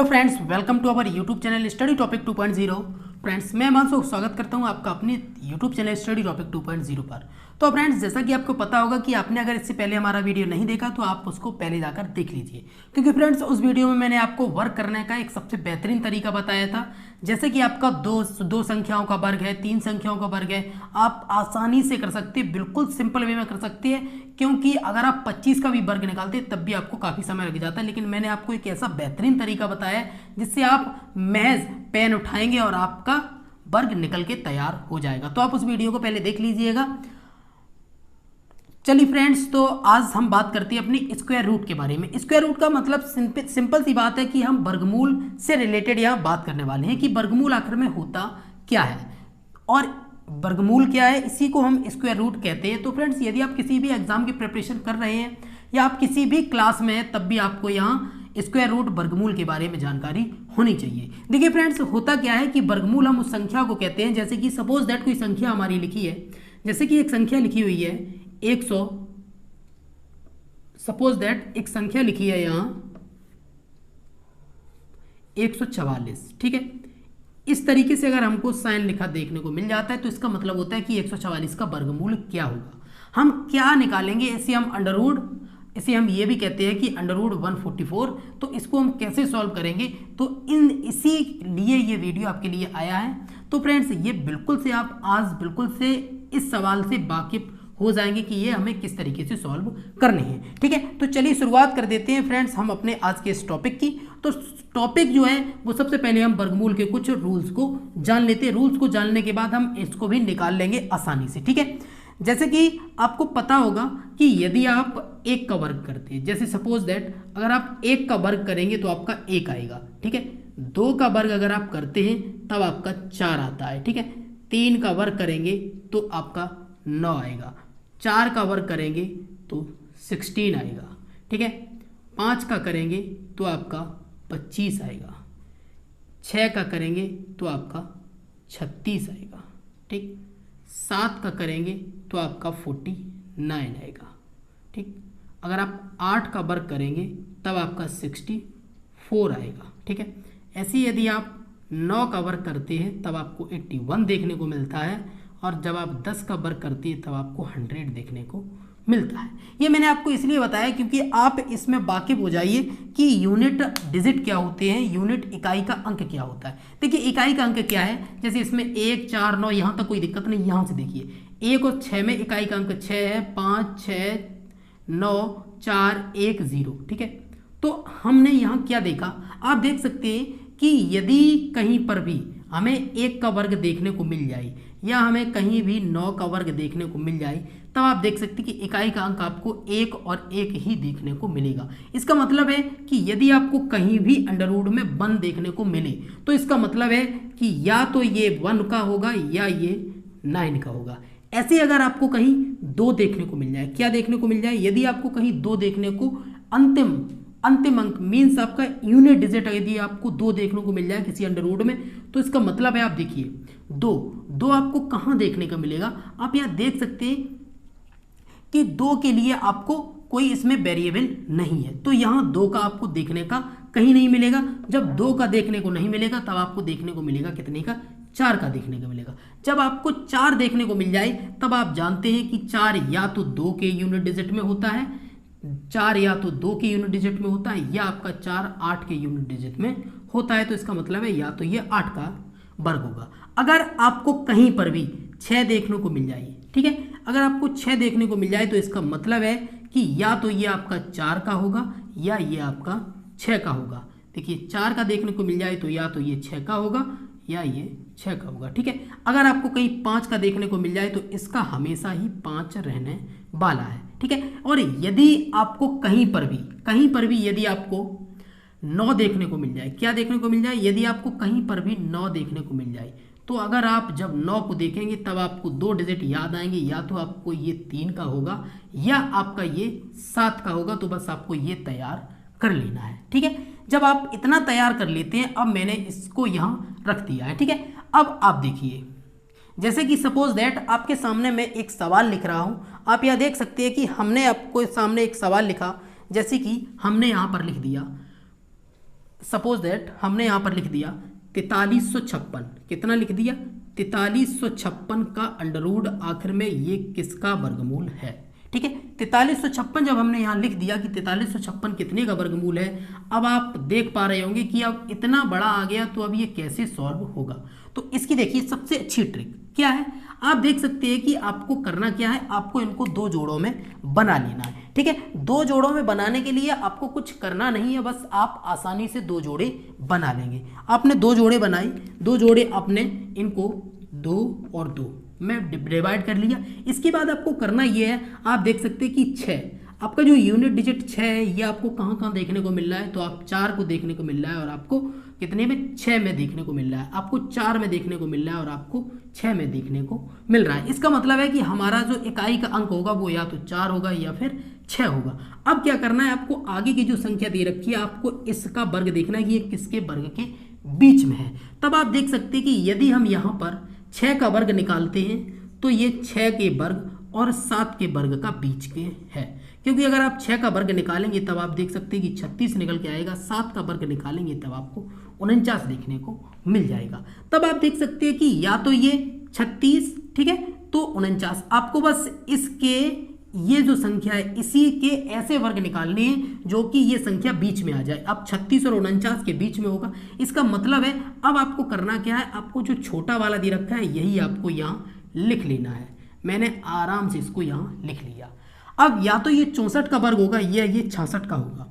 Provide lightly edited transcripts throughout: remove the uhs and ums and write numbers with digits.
Friends, welcome to our YouTube channel study topic 2.0। Friends, मैं हिमांशु स्वागत करता हूं आपका अपने यूट्यूब चैनल स्टडी टॉपिक 2.0 पर। तो फ्रेंड्स, जैसा कि आपको पता होगा कि आपने अगर इससे पहले हमारा वीडियो नहीं देखा तो आप उसको पहले जाकर देख लीजिए, क्योंकि फ्रेंड्स उस वीडियो में मैंने आपको वर्क करने का एक सबसे बेहतरीन तरीका बताया था। जैसे कि आपका दो संख्याओं का वर्ग है, 3 संख्याओं का वर्ग है, आप आसानी से कर सकते हैं, बिल्कुल सिंपल वे में कर सकते हैं। क्योंकि अगर आप 25 का भी वर्ग निकालते तब भी आपको काफ़ी समय लग जाता है, लेकिन मैंने आपको एक ऐसा बेहतरीन तरीका बताया जिससे आप महज पेन उठाएंगे और आपका वर्ग निकल के तैयार हो जाएगा। तो आप उस वीडियो को पहले देख लीजिएगा। चलिए फ्रेंड्स, तो आज हम बात करते हैं अपनी स्क्वायर रूट के बारे में। स्क्वायर रूट का मतलब सिंपल सी बात है कि हम वर्गमूल से रिलेटेड यहाँ बात करने वाले हैं कि वर्गमूल आखिर में होता क्या है और वर्गमूल क्या है, इसी को हम स्क्वायर रूट कहते हैं। तो फ्रेंड्स, यदि आप किसी भी एग्जाम की प्रिपरेशन कर रहे हैं या आप किसी भी क्लास में हैं, तब भी आपको यहाँ स्क्वायर रूट वर्गमूल के बारे में जानकारी होनी चाहिए। देखिए फ्रेंड्स, होता क्या है कि वर्गमूल हम उस संख्या को कहते हैं, जैसे कि सपोज दैट कोई संख्या हमारी लिखी है, जैसे कि एक संख्या लिखी हुई है 100। सपोज दैट एक संख्या लिखी है यहाँ 144, ठीक है। इस तरीके से अगर हमको साइन लिखा देखने को मिल जाता है तो इसका मतलब होता है कि 144 का वर्गमूल क्या होगा। हम क्या निकालेंगे, इसे हम अंडर रूट, इसे हम ये भी कहते हैं कि अंडर रूट 144। तो इसको हम कैसे सॉल्व करेंगे, तो इसी लिए ये वीडियो आपके लिए आया है। तो फ्रेंड्स, ये बिल्कुल से आप आज बिल्कुल से इस सवाल से वाकिफ हो जाएंगे कि ये हमें किस तरीके से सॉल्व करने हैं, ठीक है। तो चलिए शुरुआत कर देते हैं फ्रेंड्स हम अपने आज के इस टॉपिक की। तो टॉपिक जो है वो सबसे पहले हम वर्गमूल के कुछ रूल्स को जान लेते हैं। रूल्स को जानने के बाद हम इसको भी निकाल लेंगे आसानी से, ठीक है। जैसे कि आपको पता होगा कि यदि आप 1 का वर्ग करते हैं, जैसे सपोज दैट अगर आप 1 का वर्ग करेंगे तो आपका 1 आएगा, ठीक है। 2 का वर्ग अगर आप करते हैं तब आपका 4 आता है, ठीक है। 3 का वर्ग करेंगे तो आपका 9 आएगा। 4 का वर्ग करेंगे तो 16 आएगा, ठीक है। 5 का करेंगे तो आपका 25 आएगा। 6 का करेंगे तो आपका 36 आएगा, ठीक। 7 का करेंगे तो आपका 49 आएगा, ठीक। अगर आप 8 का वर्ग करेंगे तब आपका 64 आएगा, ठीक है। ऐसे ही यदि आप 9 का वर्ग करते हैं तब आपको 81 देखने को मिलता है, और जब आप 10 का वर्ग करते हैं तब आपको 100 देखने को मिलता है। ये मैंने आपको इसलिए बताया क्योंकि आप इसमें वाकिफ हो जाइए कि यूनिट डिजिट क्या होते हैं, यूनिट इकाई का अंक क्या होता है। देखिए इकाई का अंक क्या है, जैसे इसमें 1, 4, 9, यहाँ तक कोई दिक्कत नहीं। यहाँ से देखिए 1 और 6 में इकाई का अंक 6 है, 5, 6, 9, 4, 1, 0, ठीक है। तो हमने यहाँ क्या देखा, आप देख सकते हैं कि यदि कहीं पर भी हमें 1 का वर्ग देखने को मिल जाए या हमें कहीं भी 9 का वर्ग देखने को मिल जाए, तब आप देख सकते हैं कि इकाई का अंक आपको 1 और 1 ही देखने को मिलेगा। इसका मतलब है कि यदि आपको कहीं भी अंडर रूट में 1 देखने को मिले तो इसका मतलब है कि या तो ये 1 का होगा या ये 9 का होगा। ऐसे अगर आपको कहीं 2 देखने को मिल जाए, क्या देखने को मिल जाए, यदि आपको कहीं 2 देखने को अंतिम अंक मीन्स आपका यूनिट डिजिट यदि आपको 2 देखने को मिल जाए किसी अंडर रूट में, तो इसका मतलब है आप देखिए 2 आपको कहाँ देखने का मिलेगा। आप यहाँ देख सकते हैं कि 2 के लिए आपको कोई इसमें वेरिएबल नहीं है, तो यहाँ 2 का आपको देखने का कहीं नहीं मिलेगा। जब 2 का देखने को नहीं मिलेगा तब आपको देखने को मिलेगा कितने का, 4 का देखने को मिलेगा। जब आपको 4 देखने को मिल जाए तब आप जानते हैं कि 4 या तो 2 के यूनिट डिजिट में होता है, 4 या तो 2 के यूनिट डिजिट में होता है, या आपका 4 8 के यूनिट डिजिट में होता है। तो इसका मतलब है या तो ये 8 का वर्ग होगा। अगर आपको कहीं पर भी 6 देखने को मिल जाए, ठीक है, अगर आपको 6 देखने को मिल जाए तो इसका मतलब है कि या तो ये आपका 4 का होगा या ये आपका 6 का होगा। देखिए 4 का देखने को मिल जाए तो या तो ये 6 का होगा या ये 6 का होगा, ठीक है। अगर आपको कहीं 5 का देखने को मिल जाए तो इसका हमेशा ही 5 रहने वाला है, ठीक है। और यदि आपको कहीं पर भी यदि आपको 9 देखने को मिल जाए, क्या देखने को मिल जाए, यदि आपको कहीं पर भी 9 देखने को मिल जाए, तो अगर आप जब 9 को देखेंगे तब आपको 2 डिजिट याद आएंगे, या तो आपको ये 3 का होगा या आपका ये 7 का होगा। तो बस आपको ये तैयार कर लेना है, ठीक है। जब आप इतना तैयार कर लेते हैं, अब मैंने इसको यहाँ रख दिया है, ठीक है। अब आप देखिए, जैसे कि सपोज दैट आपके सामने मैं एक सवाल लिख रहा हूँ, आप यह देख सकते हैं कि हमने आपको सामने एक सवाल लिखा, जैसे कि हमने यहाँ पर लिख दिया सपोज दैट हमने यहाँ पर लिख दिया 4356, कितना लिख दिया 4356 का अंडर रूट आखिर में ये किसका वर्गमूल है। ठीक है, 4356 जब हमने यहाँ लिख दिया कि 4356 कितने का वर्गमूल है, अब आप देख पा रहे होंगे कि अब इतना बड़ा आ गया तो अब ये कैसे सॉल्व होगा। तो इसकी देखिए सबसे अच्छी ट्रिक क्या है, आप देख सकते हैं कि आपको करना क्या है, आपको इनको दो जोड़ों में बना लेना है। ठीक है, दो जोड़ों में बनाने के लिए आपको कुछ करना नहीं है, बस आप आसानी से दो जोड़े बना लेंगे। आपने दो जोड़े बनाए, दो जोड़े आपने इनको 2 और 2 में डिवाइड कर लिया। इसके बाद आपको करना ये है, आप देख सकते हैं कि 6 आपका जो यूनिट डिजिट 6 है ये आपको कहाँ कहाँ देखने को मिल रहा है, तो आप 4 को देखने को मिल रहा है और आपको कितने में 6 में देखने को मिल रहा है, आपको 4 में देखने को मिल रहा है और आपको 6 में देखने को मिल रहा है। इसका मतलब है कि हमारा जो इकाई का अंक होगा वो या तो 4 होगा या फिर 6 होगा। अब क्या करना है, आपको आगे की जो संख्या दे रखी है आपको इसका वर्ग देखना है कि ये किसके वर्ग के बीच में है। तब आप देख सकते हैं कि यदि हम यहाँ पर 6 का वर्ग निकालते हैं तो ये 6 के वर्ग और 7 के वर्ग का बीच के है, क्योंकि अगर आप 6 का वर्ग निकालेंगे तब आप देख सकते हैं कि 36 निकल के आएगा, 7 का वर्ग निकालेंगे तब आपको 49 देखने को मिल जाएगा। तब आप देख सकते हैं कि या तो ये 36, ठीक है, तो 49, आपको बस इसके ये जो संख्या है इसी के ऐसे वर्ग निकालने हैं जो कि ये संख्या बीच में आ जाए। अब 36 और 49 के बीच में होगा, इसका मतलब है अब आपको करना क्या है, आपको जो छोटा वाला दे रखा है यही आपको यहाँ लिख लेना है। मैंने आराम से इसको यहाँ लिख लिया। अब या तो ये 64 का वर्ग होगा या ये 66 का होगा।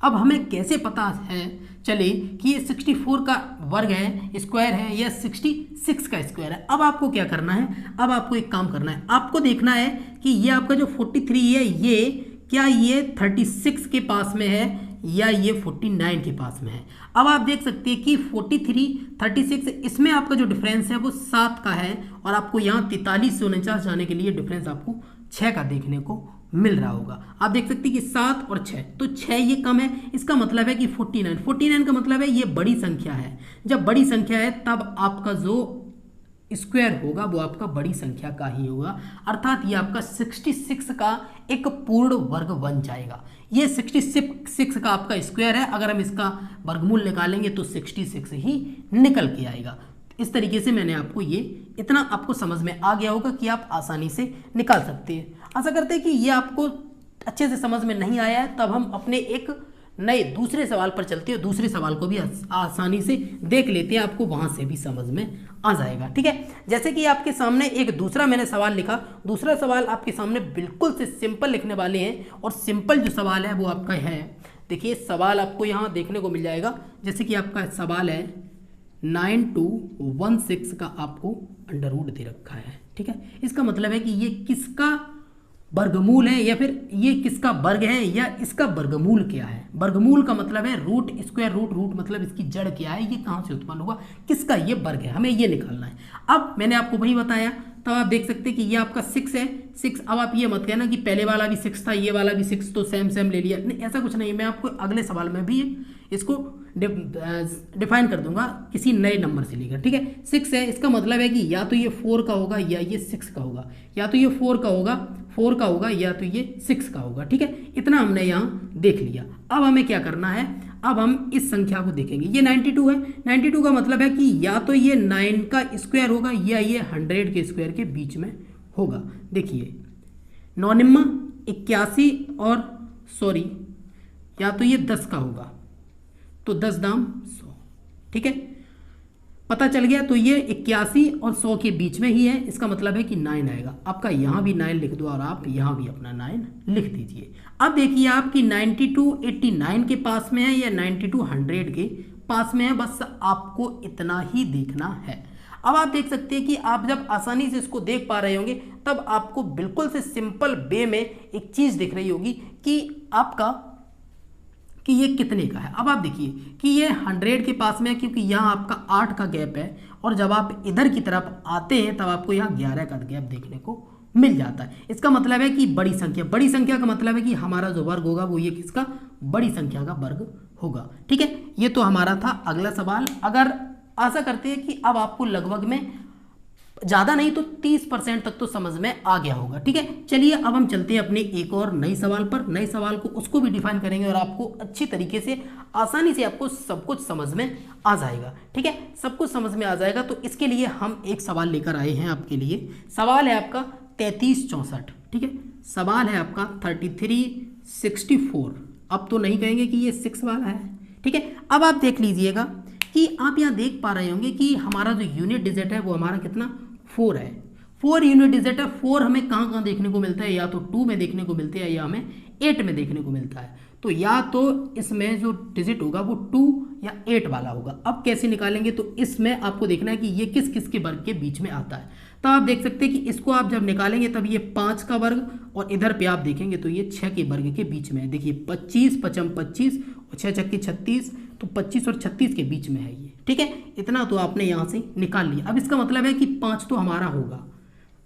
अब हमें कैसे पता है चले कि ये 64 का वर्ग है, स्क्वायर है, या 66 का स्क्वायर है। अब आपको क्या करना है, अब आपको एक काम करना है, आपको देखना है कि ये आपका जो 43 है ये क्या ये 36 के पास में है या ये 49 के पास में है। अब आप देख सकते हैं कि 43, 36 इसमें आपका जो डिफरेंस है वो 7 का है और आपको यहाँ 43 से 49 जाने के लिए डिफरेंस आपको 6 का देखने को मिल रहा होगा। आप देख सकते हैं कि 7 और 6, तो 6 ये कम है, इसका मतलब है कि 49 का मतलब है ये बड़ी संख्या है। जब बड़ी संख्या है तब आपका जो स्क्वायर होगा वो आपका बड़ी संख्या का ही होगा, अर्थात ये आपका 66 का एक पूर्ण वर्ग बन जाएगा। ये 66 का आपका स्क्वायर है, अगर हम इसका वर्गमूल निकालेंगे तो 66 ही निकल के आएगा। इस तरीके से मैंने आपको ये इतना आपको समझ में आ गया होगा कि आप आसानी से निकाल सकते हैं। आशा करते हैं कि ये आपको अच्छे से समझ में नहीं आया है, तब हम अपने एक नए दूसरे सवाल पर चलते हैं। दूसरे सवाल को भी आसानी से देख लेते हैं, आपको वहां से भी समझ में आ जाएगा। ठीक है, जैसे कि आपके सामने एक दूसरा मैंने सवाल लिखा, दूसरा सवाल आपके सामने बिल्कुल से सिंपल लिखने वाले हैं और सिंपल जो सवाल है वो आपका है, देखिए सवाल आपको यहाँ देखने को मिल जाएगा। जैसे कि आपका सवाल है 9216 का आपको अंडर रूट दे रखा है। ठीक है, इसका मतलब है कि ये किसका वर्गमूल है या फिर ये किसका वर्ग है या इसका वर्गमूल क्या है। वर्गमूल का मतलब है रूट, स्क्वायर रूट, रूट मतलब इसकी जड़ क्या है, ये कहाँ से उत्पन्न हुआ, किसका ये वर्ग है, हमें ये निकालना है। अब मैंने आपको वही बताया, तब आप देख सकते हैं कि ये आपका 6 है, 6। अब आप ये मत कहना कि पहले वाला भी 6 था ये वाला भी 6 तो सेम ले लिया, नहीं ऐसा कुछ नहीं। मैं आपको अगले सवाल में भी इसको डिफाइन कर दूंगा किसी नए नंबर से लेकर। ठीक है, 6 है, इसका मतलब है कि या तो ये 4 का होगा या ये 6 का होगा, या तो ये 4 का होगा या तो ये 6 का होगा। ठीक है, इतना हमने यहाँ देख लिया। अब हमें क्या करना है, अब हम इस संख्या को देखेंगे। ये 92 है, 92 का मतलब है कि या तो ये 9 का स्क्वायर होगा या ये 100 के स्क्वायर के बीच में होगा। देखिए 9 81 और सॉरी या तो ये 10 का होगा, तो 10 दाम 100। ठीक है, पता चल गया। तो ये 81 और 100 के बीच में ही है, इसका मतलब है कि 9 आएगा। आपका यहाँ भी 9 लिख दो और आप यहाँ भी अपना 9 लिख दीजिए। अब देखिए आपकी 92 89 के पास में है या 92 100 के पास में है, बस आपको इतना ही देखना है। अब आप देख सकते हैं कि आप जब आसानी से इसको देख पा रहे होंगे तब आपको बिल्कुल से सिंपल वे में एक चीज़ दिख रही होगी कि आपका कि ये कितने का है। अब आप देखिए कि ये 100 के पास में है, क्योंकि यहाँ आपका 8 का गैप है और जब आप इधर की तरफ आते हैं तब आपको यहाँ 11 का गैप देखने को मिल जाता है। इसका मतलब है कि बड़ी संख्या का मतलब है कि हमारा जो वर्ग होगा वो ये किसका, बड़ी संख्या का वर्ग होगा। ठीक है, ये तो हमारा था अगला सवाल। अगर आशा करते हैं कि अब आपको लगभग में ज़्यादा नहीं तो 30% तक तो समझ में आ गया होगा। ठीक है, चलिए अब हम चलते हैं अपने एक और नई सवाल पर। नए सवाल को उसको भी डिफाइन करेंगे और आपको अच्छी तरीके से आसानी से आपको सब कुछ समझ में आ जाएगा। ठीक है, सब कुछ समझ में आ जाएगा। तो इसके लिए हम एक सवाल लेकर आए हैं आपके लिए। सवाल है आपका 3364। ठीक है, सवाल है आपका 3364। अब तो नहीं कहेंगे कि ये 6 वाला है। ठीक है, अब आप देख लीजिएगा कि आप यहाँ देख पा रहे होंगे कि हमारा जो यूनिट डिजिट है वो हमारा कितना 4 है। 4 यूनिट डिजिट है। 4 हमें कहाँ कहाँ देखने को मिलता है, या तो 2 में देखने को मिलते हैं या हमें 8 में देखने को मिलता है। तो या तो इसमें जो डिजिट होगा वो 2 या 8 वाला होगा। अब कैसे निकालेंगे, तो इसमें आपको देखना है कि ये किस किस के वर्ग के बीच में आता है। तो आप देख सकते हैं कि इसको आप जब निकालेंगे तब ये 5 का वर्ग, और इधर पे आप देखेंगे तो ये 6 के वर्ग के बीच में है। देखिए 25 पचम 25 और 6 चक्की 36, तो 25 और 36 के बीच में है ये। ठीक है, इतना तो आपने यहाँ से निकाल लिया। अब इसका मतलब है कि 5 तो हमारा होगा,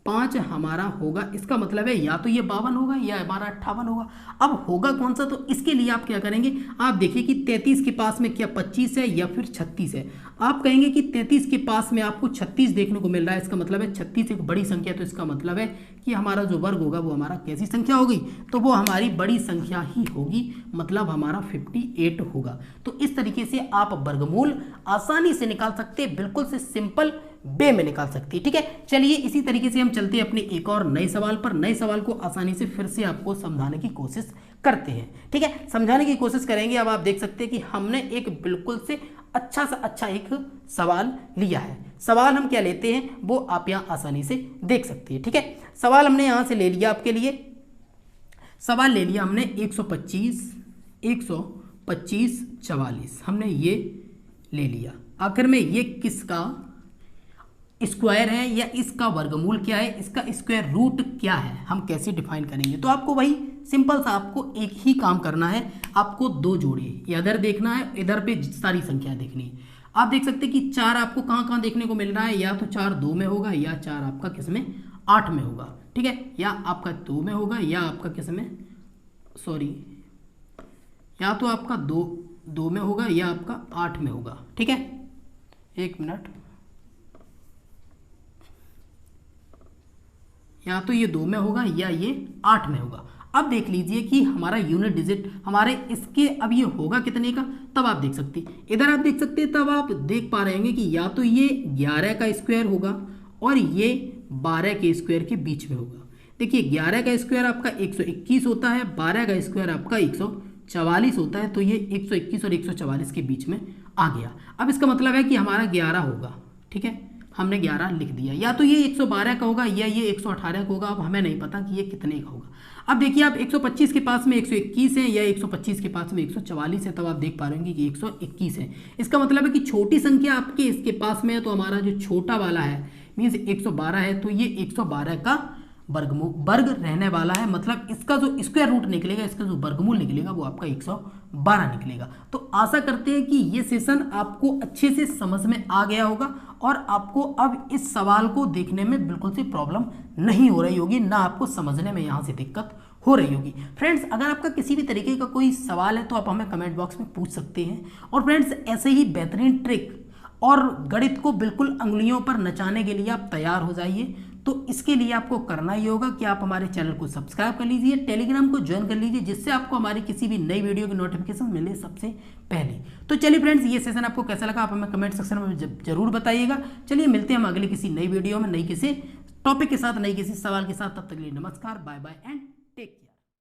5 हमारा होगा। इसका मतलब है या तो ये 52 होगा या हमारा 58 होगा। अब होगा कौन सा, तो इसके लिए आप क्या करेंगे, आप देखिए कि 33 के पास में क्या 25 है या फिर 36 है। आप कहेंगे कि 33 के पास में आपको 36 देखने को मिल रहा है, इसका मतलब है 36 एक बड़ी संख्या, तो इसका मतलब है कि हमारा जो वर्ग होगा वो हमारा कैसी संख्या होगी, तो वो हमारी बड़ी संख्या ही होगी, मतलब हमारा 58 होगा। तो इस तरीके से आप वर्गमूल आसानी से निकाल सकते हैं, बिल्कुल से सिंपल वे में निकाल सकती है। ठीक है, चलिए इसी तरीके से हम चलते हैं अपने एक और नए सवाल पर। नए सवाल को आसानी से फिर से आपको समझाने की कोशिश करते हैं। ठीक है, समझाने की कोशिश करेंगे। अब आप देख सकते हैं कि हमने एक बिल्कुल से अच्छा सा अच्छा एक सवाल लिया है। सवाल हम क्या लेते हैं वो आप यहाँ आसानी से देख सकते हैं। ठीक है, सवाल हमने यहाँ से ले लिया, आपके लिए सवाल ले लिया हमने 125 44 हमने ये ले लिया। आखिर में ये किसका स्क्वायर है या इसका वर्गमूल क्या है, इसका स्क्वायर रूट क्या है, हम कैसे डिफाइन करेंगे। तो आपको वही सिंपल सा आपको एक ही काम करना है, आपको 2 जोड़े इधर देखना है, इधर पे सारी संख्या देखनी है। आप देख सकते हैं कि 4 आपको कहाँ कहाँ देखने को मिल रहा है, या तो 4 2 में होगा या 4 आपका किस में 8 में होगा। ठीक है, या आपका 2 में होगा या आपका किस में या तो आपका 2 में होगा या आपका 8 में होगा। ठीक है, एक मिनट, या तो ये 2 में होगा या ये 8 में होगा। अब देख लीजिए कि हमारा यूनिट डिजिट हमारे इसके अब ये होगा कितने का, तब आप देख सकते हैं, इधर आप देख सकते हैं, तब आप देख पा रहे होंगे कि या तो ये 11 का स्क्वायर होगा और ये 12 के स्क्वायर के बीच में होगा। देखिए 11 का स्क्वायर आपका 121 होता है, 12 का स्क्वायर आपका 144 होता है, तो ये 121 और 144 के बीच में आ गया। अब इसका मतलब है कि हमारा 11 होगा। ठीक है, हमने 11 लिख दिया, या तो ये 112 का होगा या ये 118 का होगा। अब हमें नहीं पता कि ये कितने का होगा। अब देखिए आप 125 के पास में 121 है या 125 के पास में 144 है, तब आप देख पा रहे होंगे कि 121 है। इसका मतलब है कि छोटी संख्या आपके इसके पास में है, तो हमारा जो छोटा वाला है मीन्स 112 है, तो ये 112 का वर्ग रहने वाला है। मतलब इसका जो स्क्वायर रूट निकलेगा, इसका जो वर्गमूल निकलेगा वो आपका 112 निकलेगा। तो आशा करते हैं कि ये सेशन आपको अच्छे से समझ में आ गया होगा और आपको अब इस सवाल को देखने में बिल्कुल सी प्रॉब्लम नहीं हो रही होगी, ना आपको समझने में यहाँ से दिक्कत हो रही होगी। फ्रेंड्स, अगर आपका किसी भी तरीके का कोई सवाल है तो आप हमें कमेंट बॉक्स में पूछ सकते हैं। और फ्रेंड्स, ऐसे ही बेहतरीन ट्रिक और गणित को बिल्कुल अंगुलियों पर नचाने के लिए आप तैयार हो जाइए। तो इसके लिए आपको करना ही होगा कि आप हमारे चैनल को सब्सक्राइब कर लीजिए, टेलीग्राम को ज्वाइन कर लीजिए, जिससे आपको हमारी किसी भी नई वीडियो की नोटिफिकेशन मिले सबसे पहले। तो चलिए फ्रेंड्स, ये सेशन आपको कैसा लगा आप हमें कमेंट सेक्शन में जरूर बताइएगा। चलिए मिलते हैं हम अगले किसी नई वीडियो में, नई किसी टॉपिक के साथ, नई किसी सवाल के साथ। तब तक के लिए नमस्कार, बाय बाय एंड